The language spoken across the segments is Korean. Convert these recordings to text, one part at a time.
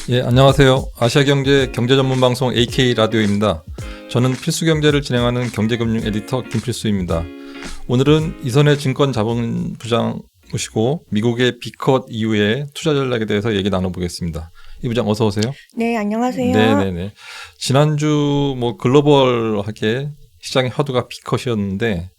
예, 안녕하세요. 아시아경제 경제전문방송 AK라디오입니다. 저는 필수경제를 진행하는 경제금융 에디터 김필수입니다. 오늘은 이선혜 증권자본부장 모시고 미국의 B컷 이후의 투자 전략에 대해서 얘기 나눠보겠습니다. 이 부장 어서 오세요. 네, 안녕하세요. 네네네. 지난주 글로벌하게 시장의 화두가 B컷이었는데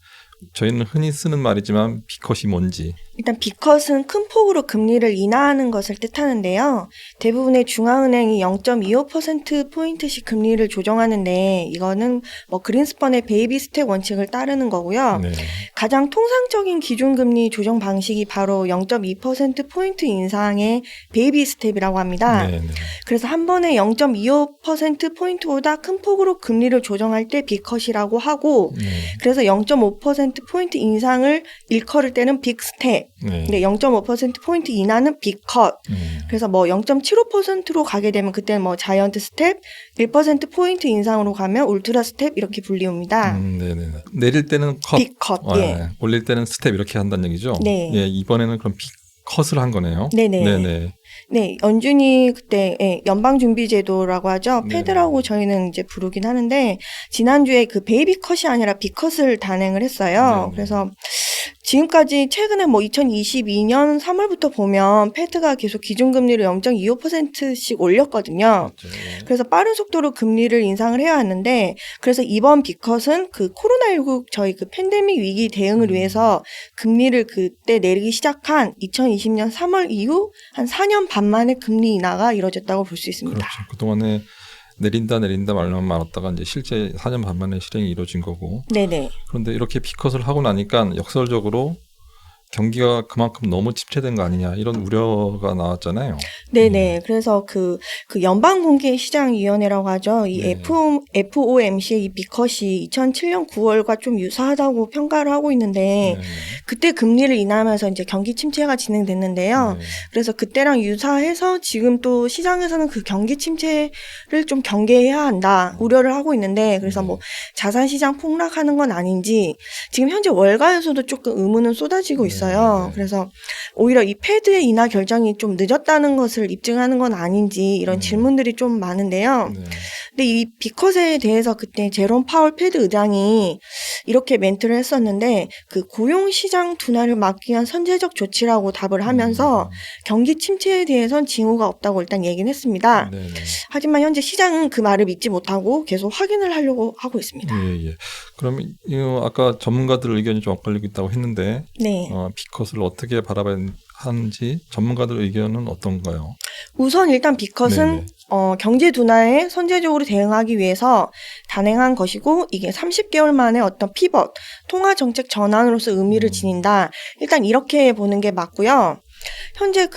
저희는 흔히 쓰는 말이지만 B컷이 뭔지. 일단 B컷은 큰 폭으로 금리를 인하하는 것을 뜻하는데요. 대부분의 중앙은행이 0.25%포인트씩 금리를 조정하는데 이거는 그린스펀의 베이비 스텝 원칙을 따르는 거고요. 네. 가장 통상적인 기준금리 조정 방식이 바로 0.2%포인트 인상의 베이비 스텝이라고 합니다. 네. 그래서 한 번에 0.25%포인트보다 큰 폭으로 금리를 조정할 때 B컷이라고 하고 그래서 0.5%포인트 인상을 일컬을 때는 빅스텝, 네. 0.5%포인트 인하는 B컷, 그래서 0.75%로 가게 되면 그때는 자이언트 스텝, 1%포인트 인상으로 가면 울트라 스텝 이렇게 불리웁니다. 네네. 내릴 때는 컷, B컷, 예. 올릴 때는 스텝 이렇게 한다는 얘기죠. 네. 예, 이번에는 그럼 B컷을 한 거네요. 네네. 네네. 네, 연준이 그때 연방준비제도라고 하죠. 네. 패드라고 저희는 이제 부르긴 하는데 지난주에 그 베이비 컷이 아니라 B컷을 단행을 했어요. 네네. 그래서 지금까지 최근에 2022년 3월부터 보면 패드가 계속 기준금리를 0.25%씩 올렸거든요. 그렇죠. 그래서 빠른 속도로 금리를 인상을 해야 하는데 그래서 이번 B컷은 그 코로나19 저희 그 팬데믹 위기 대응을 위해서 금리를 그때 내리기 시작한 2020년 3월 이후 한 4년 반 만에 금리 인하가 이루어졌다고 볼 수 있습니다. 그렇죠. 그동안에 내린다 말만 많았다가 이제 실제 4년 반 만에 실행이 이루어진 거고. 네네. 그런데 이렇게 B컷을 하고 나니까 역설적으로 경기가 그만큼 너무 침체된 거 아니냐 이런 우려가 나왔잖아요. 네네. 그래서 그 연방공개시장위원회라고 하죠. 이 네. FOMC의 이 B컷이 2007년 9월과 좀 유사하다고 평가를 하고 있는데 네. 그때 금리를 인하하면서 이제 경기 침체가 진행됐는데요. 네. 그래서 그때랑 유사해서 지금 또 시장에서는 그 경기 침체를 좀 경계해야 한다 우려를 하고 있는데 그래서 자산 시장 폭락하는 건 아닌지 지금 현재 월가에서도 조금 의문은 쏟아지고 있어요. 네. 그래서 오히려 이 패드의 인하 결정이 좀 늦었다는 것을 입증하는 건 아닌지 이런 질문들이 좀 많은데요. 네. 근데 이 B컷에 대해서 그때 제롬 파월 패드 의장이 이렇게 멘트를 했었는데 그 고용 시장 둔화를 막기 위한 선제적 조치라고 답을 하면서 경기 침체에 대해선 징후가 없다고 일단 얘기는 했습니다. 네. 하지만 현재 시장은 그 말을 믿지 못하고 계속 확인을 하려고 하고 있습니다. 예. 그럼 아까 전문가들 의견이 좀 엇갈리고 있다고 했는데 네. B컷을 어떻게 바라봐야 하는지 전문가들 의견은 어떤가요? 우선 일단 B컷은 네네. 경제 둔화에 선제적으로 대응하기 위해서 단행한 것이고 이게 30개월 만에 어떤 피벗, 통화 정책 전환으로서 의미를 지닌다. 일단 이렇게 보는 게 맞고요. 현재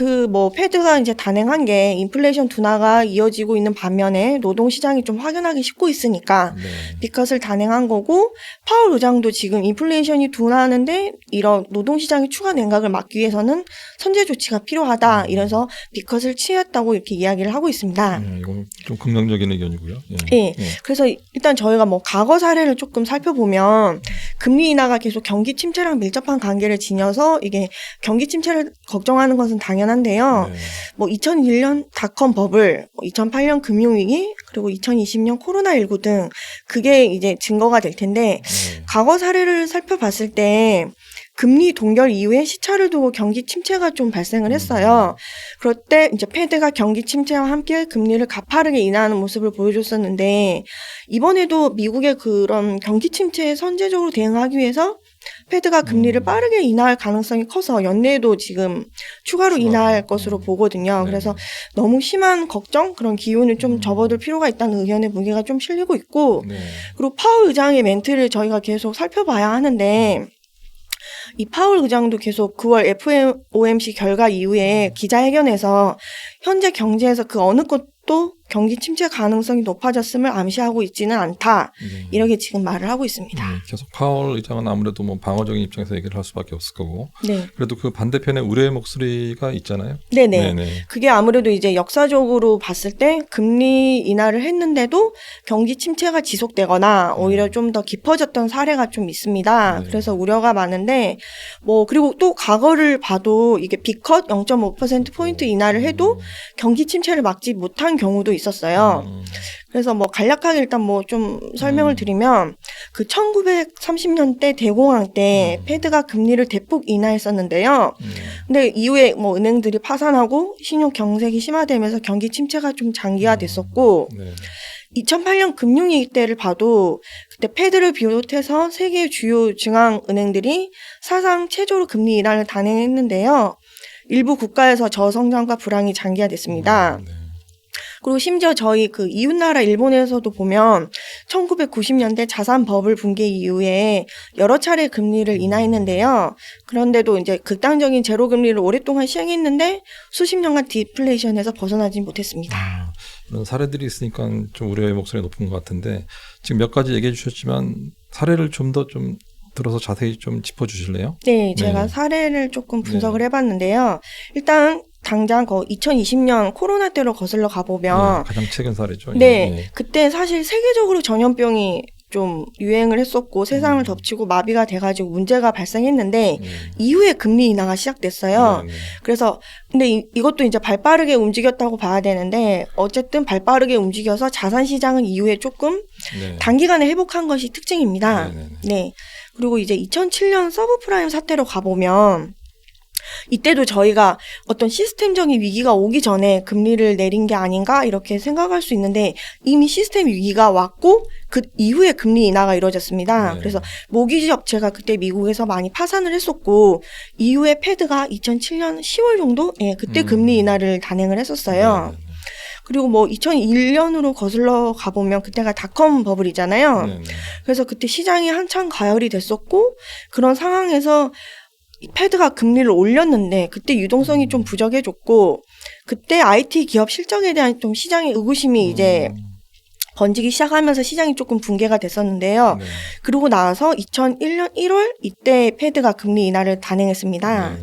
패드가 이제 단행한 게 인플레이션 둔화가 이어지고 있는 반면에 노동 시장이 좀 확인하기 쉽고 있으니까 네. B컷을 단행한 거고 파월 의장도 지금 인플레이션이 둔화하는데 이런 노동 시장의 추가 냉각을 막기 위해서는 선제 조치가 필요하다. 이래서 B컷을 취했다고 이렇게 이야기를 하고 있습니다. 이건 좀 긍정적인 의견이고요. 예. 그래서 일단 저희가 과거 사례를 조금 살펴보면 금리 인하가 계속 경기 침체랑 밀접한 관계를 지녀서 이게 경기 침체를 걱정하는 것은 당연한데요. 네. 2001년 닷컴 버블, 2008년 금융위기, 그리고 2020년 코로나19 등 그게 이제 증거가 될 텐데 과거 사례를 살펴봤을 때 금리 동결 이후에 시차를 두고 경기 침체가 좀 발생을 했어요. 그럴 때 이제 패드가 경기 침체와 함께 금리를 가파르게 인하하는 모습을 보여줬었는데 이번에도 미국의 그런 경기 침체에 선제적으로 대응하기 위해서 패드가 금리를 빠르게 인하할 가능성이 커서 연내에도 지금 추가로 인하할 것으로 보거든요. 그래서 너무 심한 걱정, 그런 기운을 좀 접어둘 필요가 있다는 의견의 무게가 좀 실리고 있고 그리고 파월 의장의 멘트를 저희가 계속 살펴봐야 하는데 이 파월 의장도 계속 9월 FOMC 결과 이후에 기자회견에서 현재 경제에서 그 어느 것도 경기 침체 가능성이 높아졌음을 암시하고 있지는 않다. 네. 이렇게 지금 말을 하고 있습니다. 계속 파월 의장은 아무래도 뭐 방어적인 입장에서 얘기를 할 수밖에 없을 거고. 네. 그래도 그 반대편에 우려의 목소리가 있잖아요. 네네. 네네. 그게 아무래도 이제 역사적으로 봤을 때 금리 인하를 했는데도 경기 침체가 지속되거나 오히려 좀 더 깊어졌던 사례가 좀 있습니다. 네. 그래서 우려가 많은데 뭐 그리고 또 과거를 봐도 이게 B컷 0.5%포인트 인하를 해도 경기 침체를 막지 못한 경우도 있었어요. 그래서 뭐 간략하게 일단 뭐 좀 설명을 드리면 그 1930년대 대공황 때 패드가 금리를 대폭 인하했었는데요. 근데 이후에 뭐 은행들이 파산하고 신용 경색이 심화되면서 경기 침체가 좀 장기화됐었고 네. 2008년 금융위기 때를 봐도 그때 패드를 비롯해서 세계 주요 중앙은행들이 사상 최저로 금리 인하를 단행했는데요. 일부 국가에서 저성장과 불황이 장기화됐습니다. 네. 그리고 심지어 저희 그 이웃나라 일본에서도 보면 1990년대 자산 버블 붕괴 이후에 여러 차례 금리를 인하했는데요. 그런데도 이제 극단적인 제로 금리를 오랫동안 시행했는데 수십 년간 디플레이션에서 벗어나지 못했습니다. 이런 사례들이 있으니까 좀 우려의 목소리가 높은 것 같은데 지금 몇 가지 얘기해 주셨지만 사례를 좀 더 좀 들어서 자세히 좀 짚어주실래요? 네, 제가 네. 사례를 조금 분석을 해봤는데요. 일단 당장 2020년 코로나 때로 거슬러 가보면 가장 최근 사례죠. 네, 그때 사실 세계적으로 전염병이 좀 유행을 했었고 세상을 덮치고 마비가 돼가지고 문제가 발생했는데 이후에 금리 인하가 시작됐어요. 그래서 근데 이것도 이제 발빠르게 움직였다고 봐야 되는데 어쨌든 발빠르게 움직여서 자산 시장은 이후에 조금 단기간에 회복한 것이 특징입니다. 네. 그리고 이제 2007년 서브프라임 사태로 가보면 이때도 저희가 어떤 시스템적인 위기가 오기 전에 금리를 내린 게 아닌가 이렇게 생각할 수 있는데 이미 시스템 위기가 왔고 그 이후에 금리 인하가 이루어졌습니다. 그래서 모기지 업체가 그때 미국에서 많이 파산을 했었고 이후에 패드가 2007년 10월 정도 그때 금리 인하를 단행을 했었어요. 그리고 뭐 2001년으로 거슬러 가보면 그때가 닷컴 버블이잖아요. 그래서 그때 시장이 한창 가열이 됐었고 그런 상황에서 패드가 금리를 올렸는데 그때 유동성이 좀 부족해졌고 그때 IT 기업 실적에 대한 좀 시장의 의구심이 이제 번지기 시작하면서 시장이 조금 붕괴가 됐었는데요. 그러고 나서 2001년 1월 이때 패드가 금리 인하를 단행했습니다.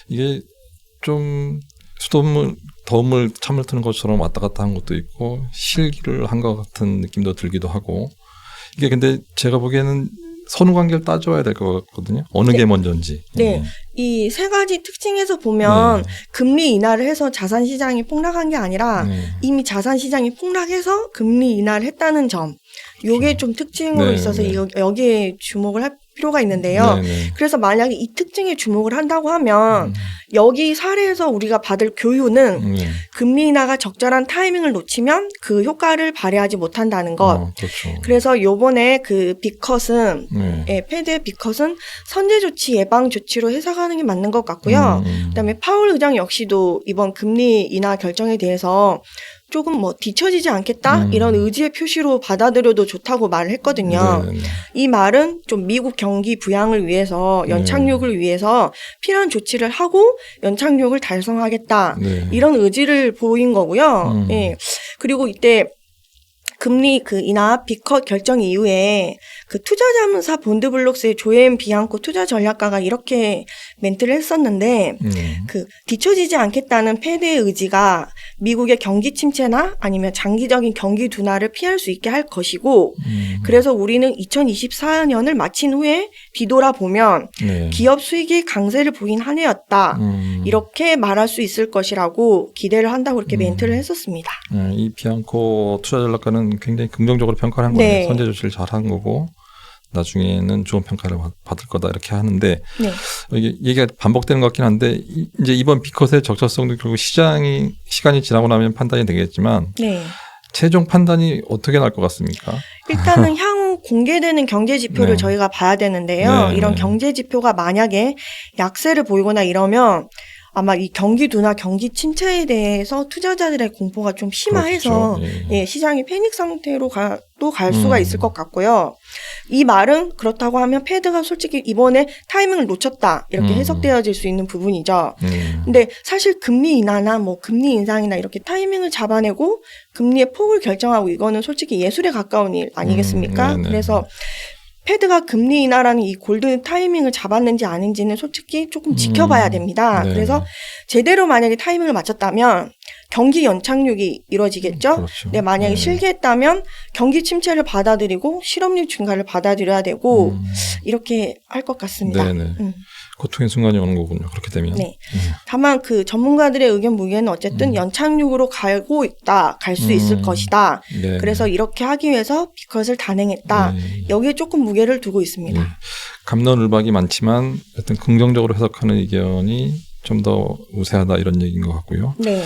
이게 좀 더움을 참을 트는 것처럼 왔다 갔다 한 것도 있고 실기를 한 것 같은 느낌도 들기도 하고 이게 근데 제가 보기에는 선후 관계를 따져야 될 것 같거든요. 어느 게 먼저인지. 네. 이 세 가지 특징에서 보면 금리 인하를 해서 자산 시장이 폭락한 게 아니라 이미 자산 시장이 폭락해서 금리 인하를 했다는 점. 요게 좀 특징으로 있어서 여기에 주목을 할 필요가 있는데요. 그래서 만약에 이 특징에 주목을 한다고 하면 여기 사례에서 우리가 받을 교훈은 금리 인하가 적절한 타이밍을 놓치면 그 효과를 발휘하지 못한다는 것. 그렇죠. 그래서 요번에 그 B컷은 패드의 B컷은 선제 조치 예방 조치로 해석하는 게 맞는 것 같고요. 그다음에 파월 의장 역시도 이번 금리 인하 결정에 대해서 조금 뭐 뒤처지지 않겠다 이런 의지의 표시로 받아들여도 좋다고 말을 했거든요. 이 말은 좀 미국 경기 부양을 위해서 연착륙을 위해서 필요한 조치를 하고 연착륙을 달성하겠다 이런 의지를 보인 거고요. 그리고 이때 금리 그 인하 B컷 결정 이후에 그 투자자문사 본드블록스의 조앤 비앙코 투자 전략가가 이렇게 멘트를 했었는데 그 뒤처지지 않겠다는 패드의 의지가 미국의 경기 침체나 아니면 장기적인 경기 둔화를 피할 수 있게 할 것이고 그래서 우리는 2024년을 마친 후에 뒤돌아보면 기업 수익이 강세를 보인 한 해였다. 이렇게 말할 수 있을 것이라고 기대를 한다고 이렇게 멘트를 했었습니다. 이 비앙코 투자 전략가는 굉장히 긍정적으로 평가를 한 거예요. 선제 조치를 잘한 거고 나중에는 좋은 평가를 받을 거다 이렇게 하는데 이게 얘기가 반복되는 것 같긴 한데 이제 이번 B컷의 적절성도 결국 시간이 지나고 나면 판단이 되겠지만 최종 판단이 어떻게 날 것 같습니까? 일단은 향후 공개되는 경제 지표를 저희가 봐야 되는데요. 이런 경제 지표가 만약에 약세를 보이거나 이러면 아마 이 경기 둔화, 경기 침체에 대해서 투자자들의 공포가 좀 심화해서 그렇죠. 예, 시장이 패닉 상태로 또 갈 수가 있을 것 같고요. 이 말은 그렇다고 하면 패드가 솔직히 이번에 타이밍을 놓쳤다 이렇게 해석되어질 수 있는 부분이죠. 근데 사실 금리 인하나 뭐 금리 인상이나 이렇게 타이밍을 잡아내고 금리의 폭을 결정하고 이거는 솔직히 예술에 가까운 일 아니겠습니까? 그래서 패드가 금리 인하라는 이 골든 타이밍을 잡았는지 아닌지는 솔직히 조금 지켜봐야 됩니다. 네. 그래서 제대로 만약에 타이밍을 맞췄다면 경기 연착륙이 이루어지겠죠. 그렇죠. 근데 만약에 실패했다면 경기 침체를 받아들이고 실업률 증가를 받아들여야 되고 이렇게 할 것 같습니다. 네네. 고통의 순간이 오는 거군요. 그렇게 되면. 네. 다만 그 전문가들의 의견 무게는 어쨌든 연착륙으로 갈 수 있을 것이다. 네. 그래서 이렇게 하기 위해서 비컷을 단행했다. 네. 여기에 조금 무게를 두고 있습니다. 네. 갑론을박이 많지만 어떤 긍정적으로 해석하는 의견이 좀 더 우세하다 이런 얘기인 것 같고요. 네.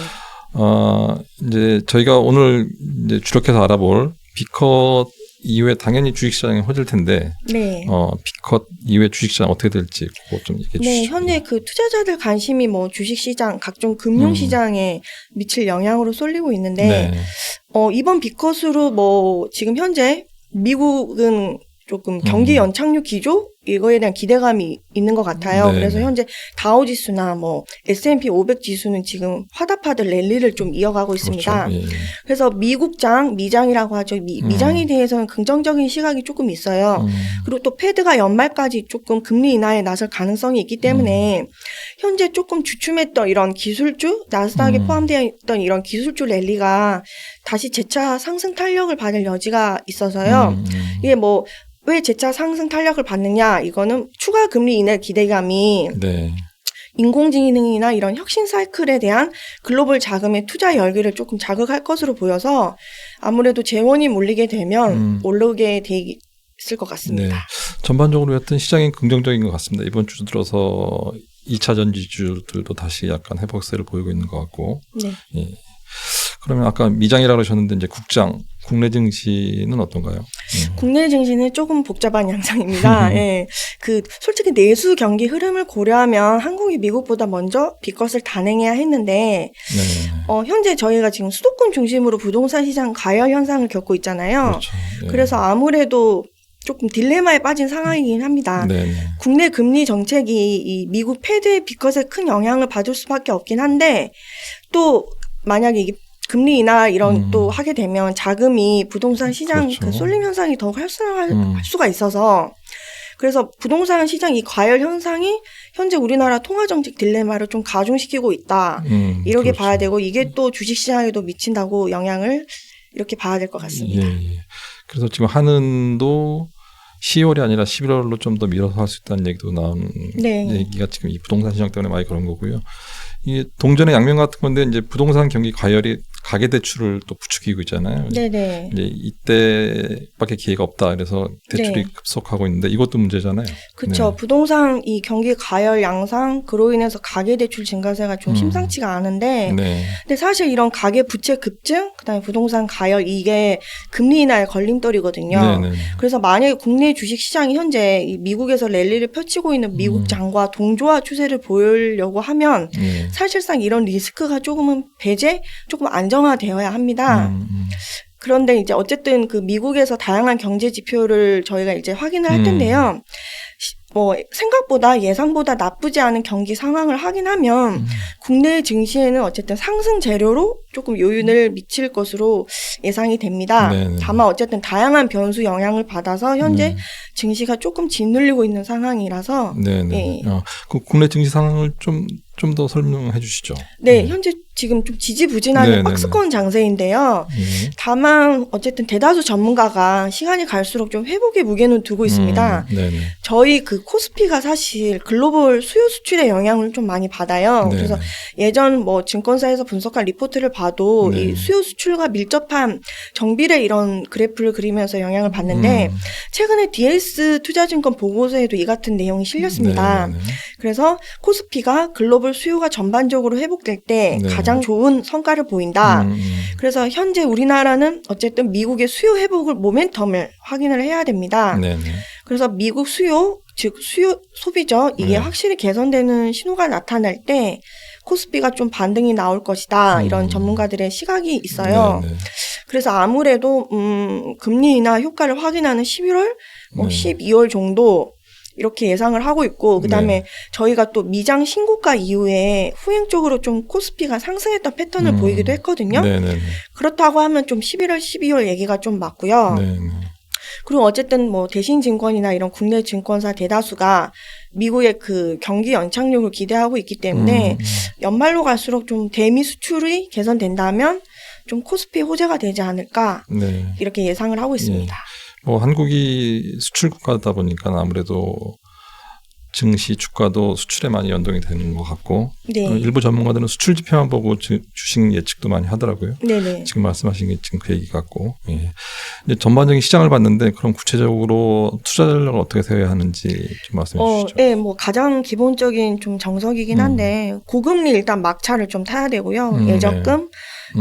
이제 저희가 오늘 이제 주력해서 알아볼 비컷 이후에 당연히 주식시장이 허질 텐데, 네. 비컷 이후에 주식시장 어떻게 될지 그거 좀 얘기해 주시죠. 네, 현재 그 투자자들 관심이 뭐 주식시장, 각종 금융시장에 미칠 영향으로 쏠리고 있는데, 네. 이번 비컷으로 뭐 지금 현재 미국은 조금 경기 연착륙 기조 이거에 대한 기대감이 있는 것 같아요. 네. 그래서 현재 다우 지수나 뭐 S&P 500 지수는 지금 화답하듯 랠리를 좀 이어가고 있습니다. 그렇죠. 예. 그래서 미국장, 미장이라고 하죠. 미장에 대해서는 긍정적인 시각이 조금 있어요. 그리고 또 패드가 연말까지 조금 금리 인하에 나설 가능성이 있기 때문에 현재 조금 주춤했던 이런 기술주, 나스닥에 포함되어 있던 이런 기술주 랠리가 다시 재차 상승 탄력을 받을 여지가 있어서요. 이게 뭐 왜 재차 상승 탄력을 받느냐? 이거는 추가 금리 인하 기대감이 네. 인공지능이나 이런 혁신 사이클에 대한 글로벌 자금의 투자 열기를 조금 자극할 것으로 보여서 아무래도 재원이 몰리게 되면 오르게 돼 있을 것 같습니다. 네. 전반적으로 여튼 시장이 긍정적인 것 같습니다. 이번 주 들어서 2차 전지주들도 다시 약간 회복세를 보이고 있는 것 같고. 네. 예. 그러면 아까 미장이라고 하셨는데 이제 국장, 국내 증시는 어떤가요? 국내 증시는 조금 복잡한 양상입니다. 예. 솔직히 내수 경기 흐름을 고려하면 한국이 미국보다 먼저 비컷을 단행해야 했는데, 네. 현재 저희가 지금 수도권 중심으로 부동산 시장 가열 현상을 겪고 있잖아요. 그렇죠. 예. 그래서 아무래도 조금 딜레마에 빠진 상황이긴 합니다. 네. 국내 금리 정책이 이 미국 패드의 비컷에 큰 영향을 받을 수밖에 없긴 한데, 또 만약에 이게 금리 인하 이런 또 하게 되면 자금이 부동산 시장 그렇죠. 그 쏠림 현상이 더욱 활성화할 수가 있어서 그래서 부동산 시장 이 과열 현상이 현재 우리나라 통화 정책 딜레마를 좀 가중시키고 있다. 이렇게 그렇죠. 봐야 되고 이게 또 주식 시장에도 미친다고 영향을 이렇게 봐야 될 것 같습니다. 예. 그래서 지금 한은도 10월이 아니라 11월로 좀 더 미뤄서 할 수 있다는 얘기도 나온 네. 얘기가 지금 이 부동산 시장 때문에 많이 그런 거고요. 이 동전의 양면 같은 건데 이제 부동산 경기 과열이 가계 대출을 또 부추기고 있잖아요. 네네. 이제 이때밖에 기회가 없다. 그래서 대출이 네. 급속하고 있는데 이것도 문제잖아요. 그렇죠. 네. 부동산 이 경기 가열 양상 그로 인해서 가계 대출 증가세가 좀 심상치가 않은데 네. 근데 사실 이런 가계 부채 급증 그다음에 부동산 가열 이게 금리 인하의 걸림돌이거든요. 네. 그래서 만약에 국내 주식 시장이 현재 이 미국에서 랠리를 펼치고 있는 미국 장과 동조화 추세를 보이려고 하면 네. 사실상 이런 리스크가 조금은 배제, 조금 안정화되어야 합니다. 그런데 이제 어쨌든 그 미국에서 다양한 경제 지표를 저희가 이제 확인을 할 텐데요. 뭐 생각보다 예상보다 나쁘지 않은 경기 상황을 확인하면 국내 증시에는 어쨌든 상승 재료로 조금 요인을 미칠 것으로 예상이 됩니다. 네네. 다만 어쨌든 다양한 변수 영향을 받아서 현재 증시가 조금 짓눌리고 있는 상황이라서 네네. 예. 그 국내 증시 상황을 좀 더 설명해 주시죠. 네, 현재 지금 좀 지지부진하게 네네네. 박스권 장세인데요. 예. 다만 어쨌든 대다수 전문가가 시간이 갈수록 좀 회복의 무게는 두고 있습니다. 네네. 저희 그 코스피가 사실 글로벌 수요 수출에 영향을 좀 많이 받아요. 네네. 그래서 예전 뭐 증권사에서 분석한 리포트를 봐도 네. 이 수요 수출과 밀접한 정비례 이런 그래프를 그리면서 영향을 받는데 최근에 DS 투자증권 보고서에도 이 같은 내용이 실렸습니다. 네네. 그래서 코스피가 글로벌 수요가 전반적으로 회복될 때 네. 가장 좋은 성과를 보인다. 그래서 현재 우리나라는 어쨌든 미국의 수요 회복을 모멘텀을 확인을 해야 됩니다. 네네. 그래서 미국 수요, 즉 수요 소비죠. 이게 네. 확실히 개선되는 신호가 나타날 때 코스피가 좀 반등이 나올 것이다. 이런 전문가들의 시각이 있어요. 그래서 아무래도 금리 인하 효과를 확인하는 11월, 12월 정도 이렇게 예상을 하고 있고, 그다음에 저희가 또 미장 신고가 이후에 후행적으로 좀 코스피가 상승했던 패턴을 보이기도 했거든요. 그렇다고 하면 좀 11월, 12월 얘기가 좀 맞고요. 그리고 어쨌든 뭐 대신증권이나 이런 국내 증권사 대다수가 미국의 그 경기 연착륙을 기대하고 있기 때문에 연말로 갈수록 좀 대미 수출이 개선된다면 좀 코스피 호재가 되지 않을까 이렇게 예상을 하고 있습니다. 뭐 한국이 수출 국가다 보니까 아무래도 증시 주가도 수출에 많이 연동이 되는 것 같고 일부 전문가들은 수출 지표만 보고 주식 예측도 많이 하더라고요. 지금 말씀하신 게 지금 그 얘기 같고 이제 전반적인 시장을 봤는데 그럼 구체적으로 투자 전략을 어떻게 세워야 하는지 좀 말씀해 주시죠. 네, 뭐 가장 기본적인 좀 정석이긴 한데 고금리 일단 막차를 좀 타야 되고요. 예적금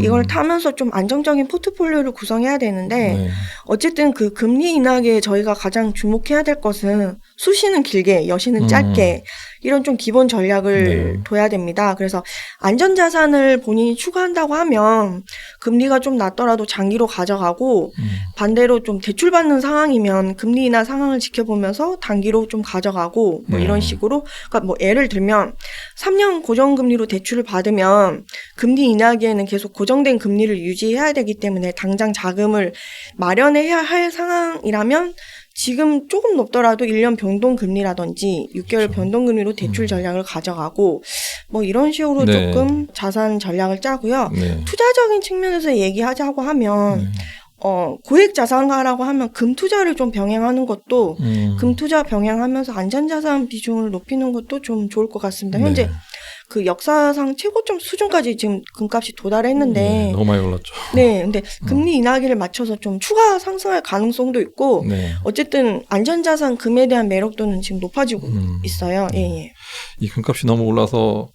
이걸 타면서 좀 안정적인 포트폴리오를 구성해야 되는데 어쨌든 그 금리 인하에 저희가 가장 주목해야 될 것은 수시는 길게 여시는 짧게 이런 좀 기본 전략을 둬야 됩니다. 그래서 안전자산을 본인이 추구한다고 하면 금리가 좀 낮더라도 장기로 가져가고 반대로 좀 대출받는 상황이면 금리 인하 상황을 지켜보면서 단기로 좀 가져가고 뭐 이런 식으로 그러니까 뭐 예를 들면 3년 고정금리로 대출을 받으면 금리 인하기에는 계속 고정된 금리를 유지해야 되기 때문에 당장 자금을 마련해야 할 상황이라면 지금 조금 높더라도 1년 변동금리라든지 6개월 변동금리로 대출 전략을 가져가고 뭐 이런 식으로 조금 자산 전략을 짜고요. 투자적인 측면에서 얘기하자고 하면 고액 자산가라고 하면 금 투자를 좀 병행하는 것도 금 투자 병행하면서 안전자산 비중을 높이는 것도 좀 좋을 것 같습니다. 현재 그 역사상 최고점 수준까지 지금 금값이 도달했는데 너무 많이 올랐죠. 근데 금리 인하기를 맞춰서 좀 추가 상승할 가능성도 있고 어쨌든 안전자산 금에 대한 매력도는 지금 높아지고 있어요. 이 금값이 너무 올라서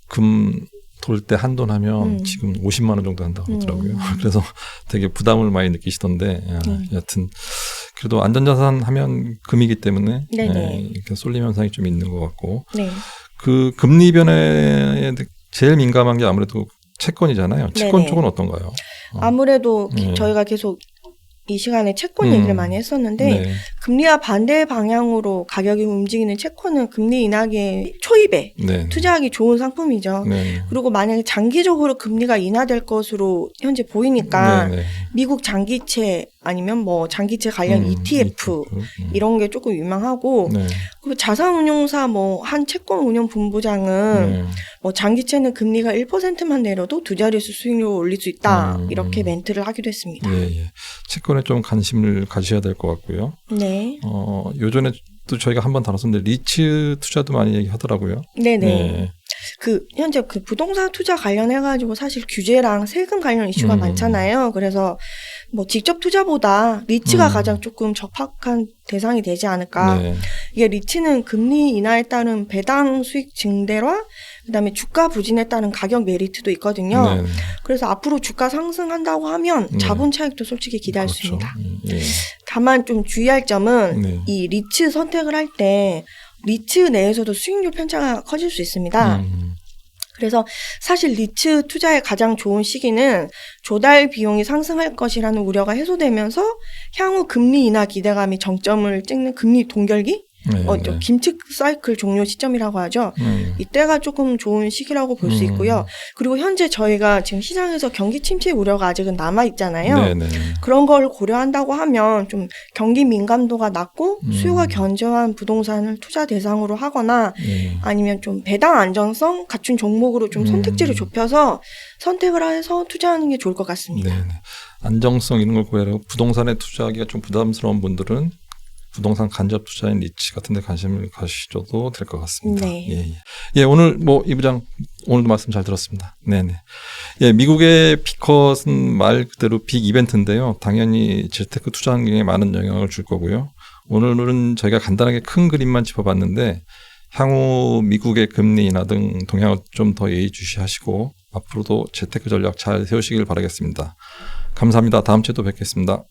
금 돌 때 한돈하면 지금 50만 원 정도 한다고 그러더라고요. 그래서 되게 부담을 많이 느끼시던데 여하튼 그래도 안전자산 하면 금이기 때문에 이렇게 쏠림 현상이 좀 있는 것 같고 그 금리 변화에 제일 민감한 게 아무래도 채권이잖아요. 채권 쪽은 어떤가요? 아무래도 저희가 계속 이 시간에 채권 얘기를 많이 했었는데 금리와 반대 방향으로 가격이 움직이는 채권은 금리 인하기에 초입에 투자하기 좋은 상품이죠. 그리고 만약에 장기적으로 금리가 인하될 것으로 현재 보이니까 미국 장기채 아니면 뭐 장기채 관련 ETF 이런 게 조금 유망하고 그리고 자산운용사 뭐 한 채권 운용 본부장은 뭐 장기채는 금리가 1%만 내려도 두 자릿수 수익률을 올릴 수 있다 이렇게 멘트를 하기도 했습니다. 채권에 좀 관심을 가지셔야 될 것 같고요. 요전에 또 저희가 한번 다뤘었는데 리츠 투자도 많이 얘기하더라고요. 그 현재 그 부동산 투자 관련해가지고 사실 규제랑 세금 관련 이슈가 많잖아요. 그래서 뭐 직접 투자보다 리츠가 가장 조금 적합한 대상이 되지 않을까. 이게 리츠는 금리 인하에 따른 배당 수익 증대와 그다음에 주가 부진에 따른 가격 메리트도 있거든요. 그래서 앞으로 주가 상승한다고 하면 자본 차익도 솔직히 기대할 수 있습니다. 다만 좀 주의할 점은 이 리츠 선택을 할 때 리츠 내에서도 수익률 편차가 커질 수 있습니다. 그래서 사실 리츠 투자의 가장 좋은 시기는 조달 비용이 상승할 것이라는 우려가 해소되면서 향후 금리 인하 기대감이 정점을 찍는 금리 동결기? 김측 사이클 종료 시점이라고 하죠. 이때가 조금 좋은 시기라고 볼 수 있고요. 그리고 현재 저희가 지금 시장에서 경기 침체 우려가 아직은 남아 있잖아요. 그런 걸 고려한다고 하면 좀 경기 민감도가 낮고 수요가 견조한 부동산을 투자 대상으로 하거나 아니면 좀 배당 안정성 갖춘 종목으로 좀 선택지를 좁혀서 선택을 해서 투자하는 게 좋을 것 같습니다. 안정성 이런 걸 고려하고 부동산에 투자하기가 좀 부담스러운 분들은 부동산 간접 투자인 리츠 같은 데 관심을 가지셔도 될 것 같습니다. 오늘 뭐 이 부장 오늘도 말씀 잘 들었습니다. 미국의 빅컷은 말 그대로 빅 이벤트인데요. 당연히 재테크 투자 환경에 많은 영향을 줄 거고요. 오늘은 저희가 간단하게 큰 그림만 짚어봤는데 향후 미국의 금리 인하 등 동향을 좀 더 예의주시하시고 앞으로도 재테크 전략 잘 세우시길 바라겠습니다. 감사합니다. 다음 주에 또 뵙겠습니다.